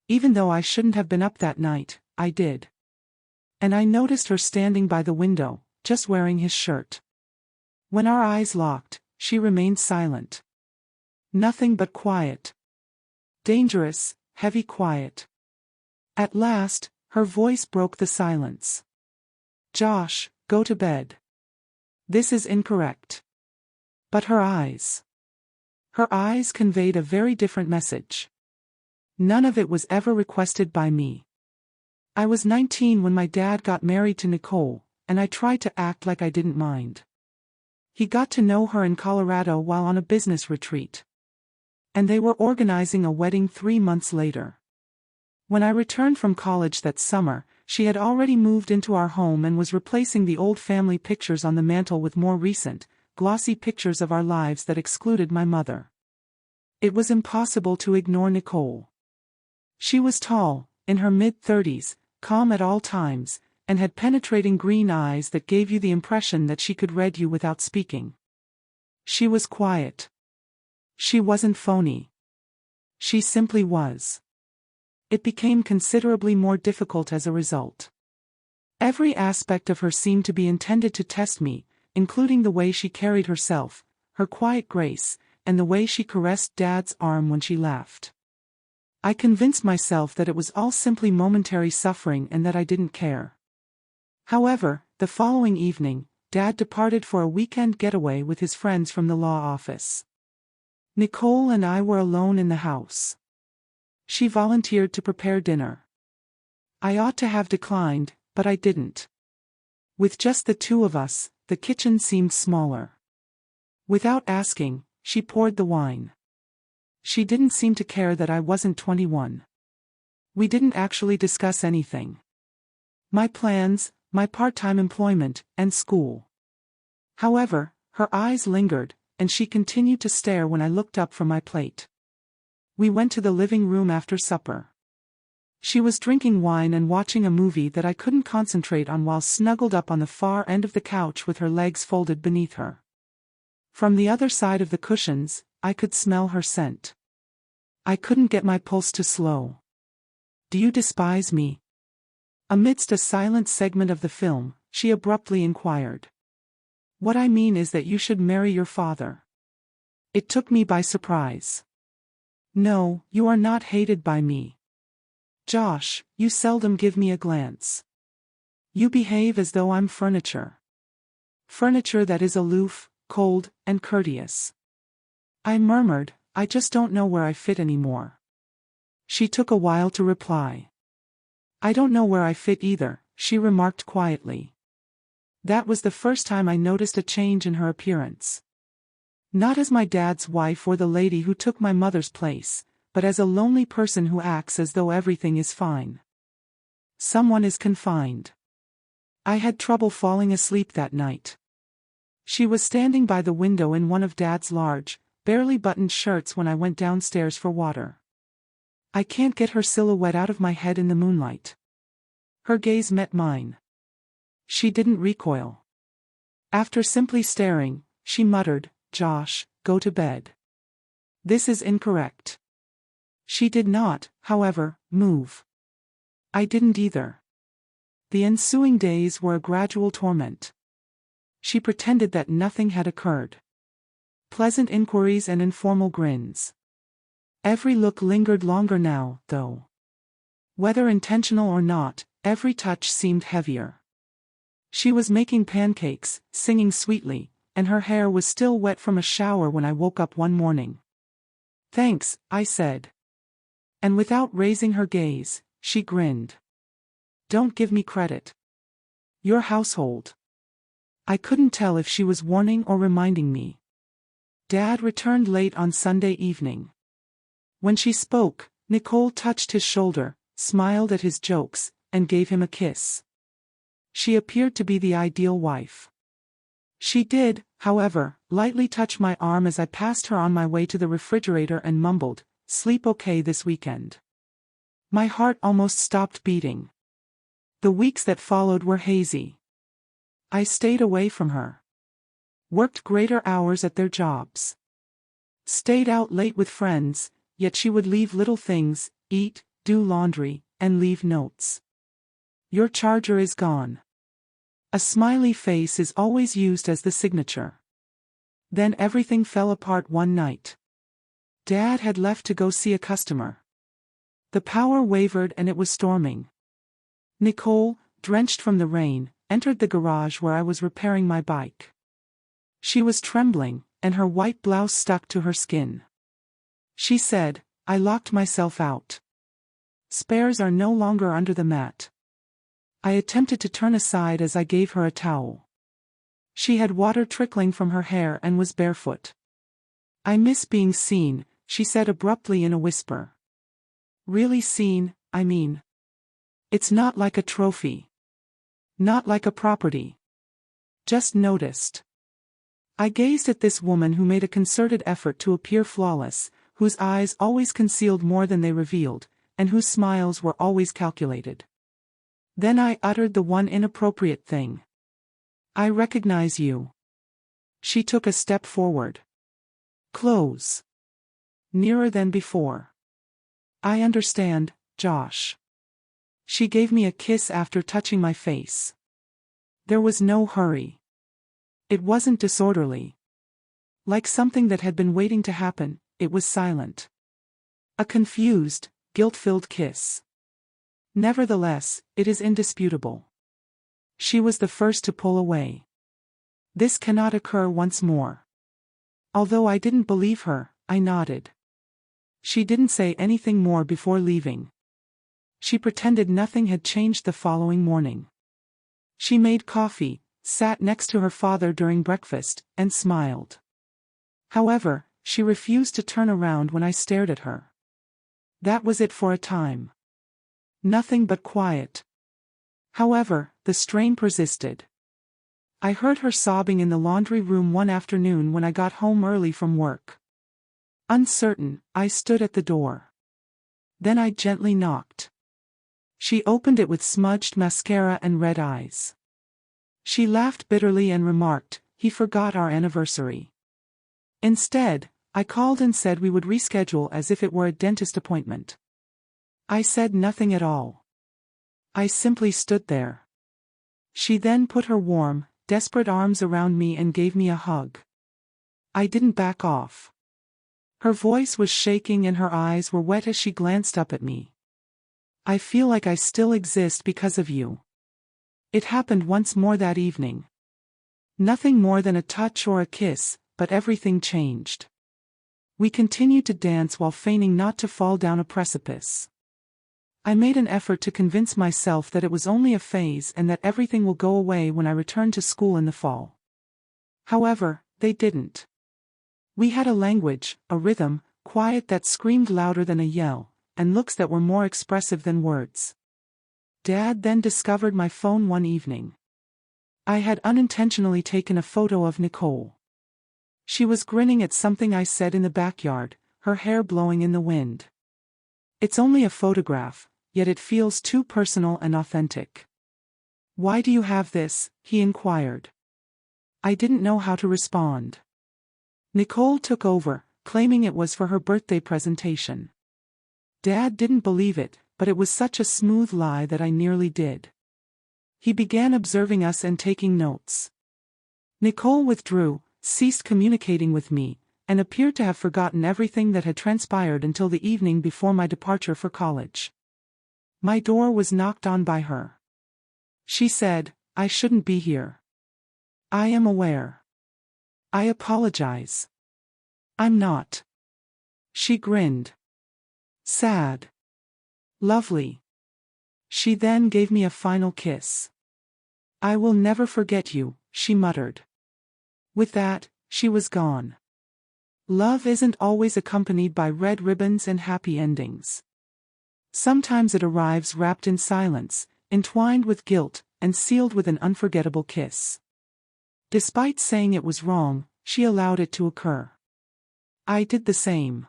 Even though I shouldn't have been up that night, I did. And I noticed her standing by the window, just wearing his shirt. When our eyes locked, she remained silent. Nothing but quiet. Dangerous, heavy quiet. At last, her voice broke the silence. "Josh, go to bed. This is incorrect." But her eyes. Her eyes conveyed a very different message. None of it was ever requested by me. I was 19 when my dad got married to Nicole, and I tried to act like I didn't mind. He got to know her in Colorado while on a business retreat. And they were organizing a wedding 3 months later. When I returned from college that summer, she had already moved into our home and was replacing the old family pictures on the mantel with more recent, glossy pictures of our lives that excluded my mother. It was impossible to ignore Nicole. She was tall, in her mid-30s, calm at all times, and had penetrating green eyes that gave you the impression that she could read you without speaking. She was quiet. She wasn't phony. She simply was. It became considerably more difficult as a result. Every aspect of her seemed to be intended to test me, including the way she carried herself, her quiet grace, and the way she caressed Dad's arm when she laughed. I convinced myself that it was all simply momentary suffering and that I didn't care. However, the following evening, Dad departed for a weekend getaway with his friends from the law office. Nicole and I were alone in the house. She volunteered to prepare dinner. I ought to have declined, but I didn't. With just the two of us, the kitchen seemed smaller. Without asking, she poured the wine. She didn't seem to care that I wasn't 21. We didn't actually discuss anything. My plans, my part-time employment, and school. However, her eyes lingered, and she continued to stare when I looked up from my plate. We went to the living room after supper. She was drinking wine and watching a movie that I couldn't concentrate on while snuggled up on the far end of the couch with her legs folded beneath her. From the other side of the cushions, I could smell her scent. I couldn't get my pulse to slow. "Do you despise me?" Amidst a silent segment of the film, she abruptly inquired. "What I mean is that you should marry your father." It took me by surprise. "No, you are not hated by me. Josh, you seldom give me a glance. You behave as though I'm furniture. Furniture that is aloof, cold, and courteous." I murmured, "I just don't know where I fit anymore." She took a while to reply. "I don't know where I fit either," she remarked quietly. That was the first time I noticed a change in her appearance. Not as my dad's wife or the lady who took my mother's place, but as a lonely person who acts as though everything is fine. Someone is confined. I had trouble falling asleep that night. She was standing by the window in one of Dad's large, barely buttoned shirts when I went downstairs for water. I can't get her silhouette out of my head in the moonlight. Her gaze met mine. She didn't recoil. After simply staring, she muttered, "Josh, go to bed. This is incorrect." She did not, however, move. I didn't either. The ensuing days were a gradual torment. She pretended that nothing had occurred. Pleasant inquiries and informal grins. Every look lingered longer now, though. Whether intentional or not, every touch seemed heavier. She was making pancakes, singing sweetly, and her hair was still wet from a shower when I woke up one morning. "Thanks," I said. And without raising her gaze, she grinned. "Don't give me credit. Your household." I couldn't tell if she was warning or reminding me. Dad returned late on Sunday evening. When she spoke, Nicole touched his shoulder, smiled at his jokes, and gave him a kiss. She appeared to be the ideal wife. She did, however, lightly touch my arm as I passed her on my way to the refrigerator and mumbled, "Sleep okay this weekend." My heart almost stopped beating. The weeks that followed were hazy. I stayed away from her. Worked greater hours at their jobs. Stayed out late with friends, yet she would leave little things, eat, do laundry, and leave notes. Your charger is gone. A smiley face is always used as the signature. Then everything fell apart one night. Dad had left to go see a customer. The power wavered and it was storming. Nicole, drenched from the rain, entered the garage where I was repairing my bike. She was trembling, and her white blouse stuck to her skin. She said, "I locked myself out. Spares are no longer under the mat." I attempted to turn aside as I gave her a towel. She had water trickling from her hair and was barefoot. "I miss being seen," she said abruptly in a whisper. "Really seen, I mean. It's not like a trophy. Not like a property. Just noticed." I gazed at this woman who made a concerted effort to appear flawless, whose eyes always concealed more than they revealed, and whose smiles were always calculated. Then I uttered the one inappropriate thing. "I recognize you." She took a step forward. "Close." Nearer than before. "I understand, Josh." She gave me a kiss after touching my face. There was no hurry. It wasn't disorderly. Like something that had been waiting to happen, it was silent. A confused, guilt-filled kiss. Nevertheless, it is indisputable. She was the first to pull away. This cannot occur once more. Although I didn't believe her, I nodded. She didn't say anything more before leaving. She pretended nothing had changed the following morning. She made coffee, sat next to her father during breakfast, and smiled. However, she refused to turn around when I stared at her. That was it for a time. Nothing but quiet. However, the strain persisted. I heard her sobbing in the laundry room one afternoon when I got home early from work. Uncertain, I stood at the door. Then I gently knocked. She opened it with smudged mascara and red eyes. She laughed bitterly and remarked, "He forgot our anniversary." Instead, I called and said we would reschedule as if it were a dentist appointment. I said nothing at all. I simply stood there. She then put her warm, desperate arms around me and gave me a hug. I didn't back off. Her voice was shaking and her eyes were wet as she glanced up at me. "I feel like I still exist because of you." It happened once more that evening. Nothing more than a touch or a kiss, but everything changed. We continued to dance while feigning not to fall down a precipice. I made an effort to convince myself that it was only a phase and that everything will go away when I return to school in the fall. However, they didn't. We had a language, a rhythm, quiet that screamed louder than a yell, and looks that were more expressive than words. Dad then discovered my phone one evening. I had unintentionally taken a photo of Nicole. She was grinning at something I said in the backyard, her hair blowing in the wind. It's only a photograph, yet it feels too personal and authentic. "Why do you have this?" he inquired. I didn't know how to respond. Nicole took over, claiming it was for her birthday presentation. Dad didn't believe it, but it was such a smooth lie that I nearly did. He began observing us and taking notes. Nicole withdrew, ceased communicating with me, and appeared to have forgotten everything that had transpired until the evening before my departure for college. My door was knocked on by her. She said, "I shouldn't be here." "I am aware. I apologize." "I'm not." She grinned. "Sad. Lovely." She then gave me a final kiss. "I will never forget you," she muttered. With that, she was gone. Love isn't always accompanied by red ribbons and happy endings. Sometimes it arrives wrapped in silence, entwined with guilt, and sealed with an unforgettable kiss. Despite saying it was wrong, she allowed it to occur. I did the same.